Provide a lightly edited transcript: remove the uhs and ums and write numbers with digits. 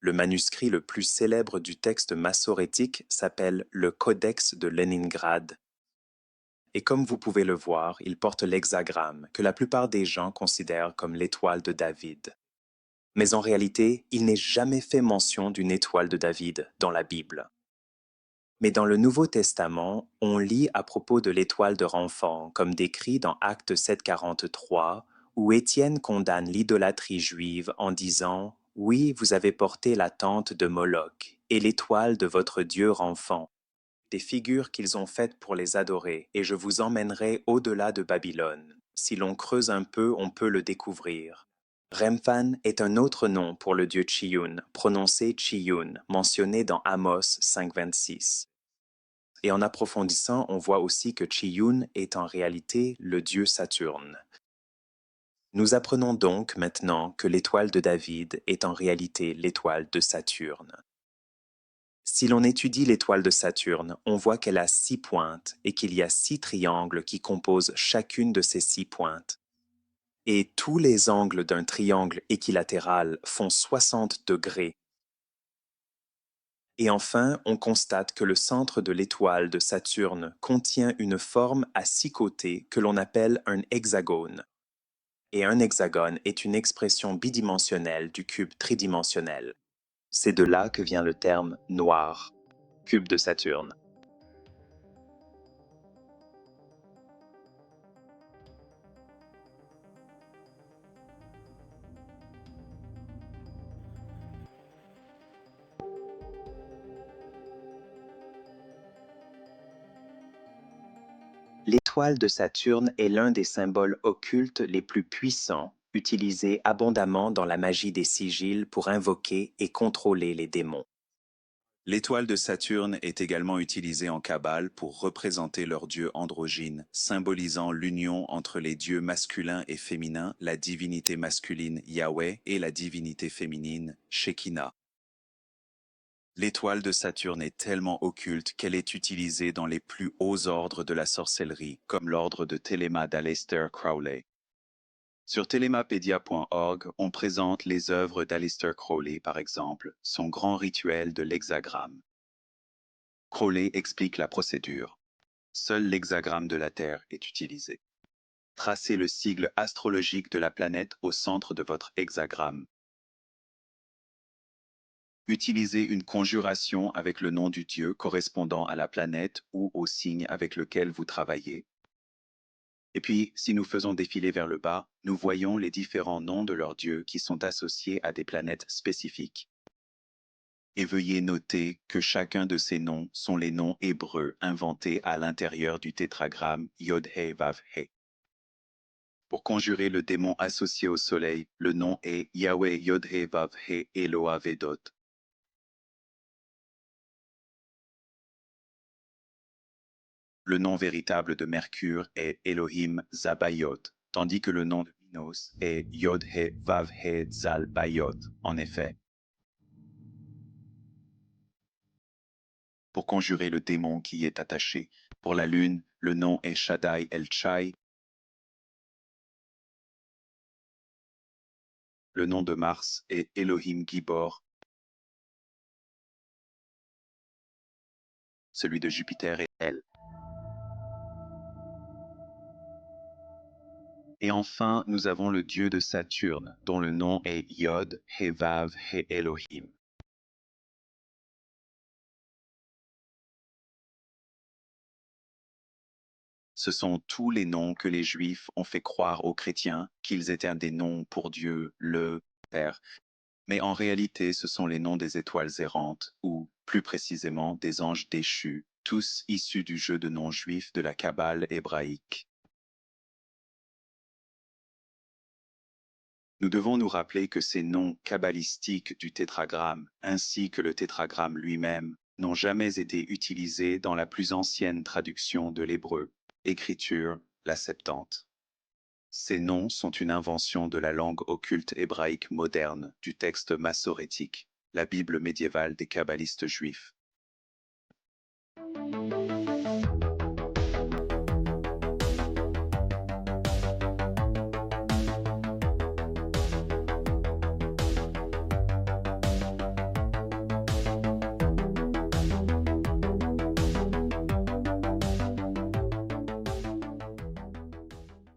Le manuscrit le plus célèbre du texte massorétique s'appelle le Codex de Leningrad. Et comme vous pouvez le voir, il porte l'hexagramme que la plupart des gens considèrent comme l'étoile de David. Mais en réalité, il n'est jamais fait mention d'une étoile de David dans la Bible. Mais dans le Nouveau Testament, on lit à propos de l'étoile de renfort, comme décrit dans Actes 7,43, où Étienne condamne l'idolâtrie juive en disant « Oui, vous avez porté la tente de Moloch et l'étoile de votre dieu renfant, des figures qu'ils ont faites pour les adorer, et je vous emmènerai au-delà de Babylone. Si l'on creuse un peu, on peut le découvrir. » Remphan est un autre nom pour le dieu Chiyun, prononcé Chiyun, mentionné dans Amos 5,26. Et en approfondissant, on voit aussi que Chiyun est en réalité le dieu Saturne. Nous apprenons donc maintenant que l'étoile de David est en réalité l'étoile de Saturne. Si l'on étudie l'étoile de Saturne, on voit qu'elle a 6 pointes et qu'il y a 6 triangles qui composent chacune de ces 6 pointes. Et tous les angles d'un triangle équilatéral font 60 degrés. Et enfin, on constate que le centre de l'étoile de Saturne contient une forme à 6 côtés que l'on appelle un hexagone. Et un hexagone est une expression bidimensionnelle du cube tridimensionnel. C'est de là que vient le terme noir, cube de Saturne. L'étoile de Saturne est l'un des symboles occultes les plus puissants, utilisés abondamment dans la magie des sigils pour invoquer et contrôler les démons. L'étoile de Saturne est également utilisée en Kabbale pour représenter leur dieu androgyne, symbolisant l'union entre les dieux masculins et féminins, la divinité masculine Yahweh et la divinité féminine Shekinah. L'étoile de Saturne est tellement occulte qu'elle est utilisée dans les plus hauts ordres de la sorcellerie, comme l'ordre de Thelema d'Aleister Crowley. Sur telemapedia.org, on présente les œuvres d'Aleister Crowley, par exemple, son grand rituel de l'hexagramme. Crowley explique la procédure. Seul l'hexagramme de la Terre est utilisé. Tracez le sigle astrologique de la planète au centre de votre hexagramme. Utilisez une conjuration avec le nom du dieu correspondant à la planète ou au signe avec lequel vous travaillez. Et puis, si nous faisons défiler vers le bas, nous voyons les différents noms de leurs dieux qui sont associés à des planètes spécifiques. Et veuillez noter que chacun de ces noms sont les noms hébreux inventés à l'intérieur du tétragramme Yod-He-Vav-He. Pour conjurer le démon associé au soleil, le nom est Yahweh Yod-He-Vav-He Eloah Vedot. Le nom véritable de Mercure est Elohim Zabayot, tandis que le nom de Minos est Yod-He-Vav-He Zal-Bayot, en effet. Pour conjurer le démon qui y est attaché, pour la lune, le nom est Shaddai El-Chai. Le nom de Mars est Elohim Gibor. Celui de Jupiter est El. Et enfin, nous avons le dieu de Saturne, dont le nom est Yod, He-Vav, He-Elohim. Ce sont tous les noms que les Juifs ont fait croire aux chrétiens qu'ils étaient des noms pour Dieu, le Père. Mais en réalité, ce sont les noms des étoiles errantes, ou, plus précisément, des anges déchus, tous issus du jeu de noms juifs de la Kabbale hébraïque. Nous devons nous rappeler que ces noms kabbalistiques du tétragramme, ainsi que le tétragramme lui-même, n'ont jamais été utilisés dans la plus ancienne traduction de l'hébreu, écriture, la Septante. Ces noms sont une invention de la langue occulte hébraïque moderne, du texte massorétique, la Bible médiévale des kabbalistes juifs.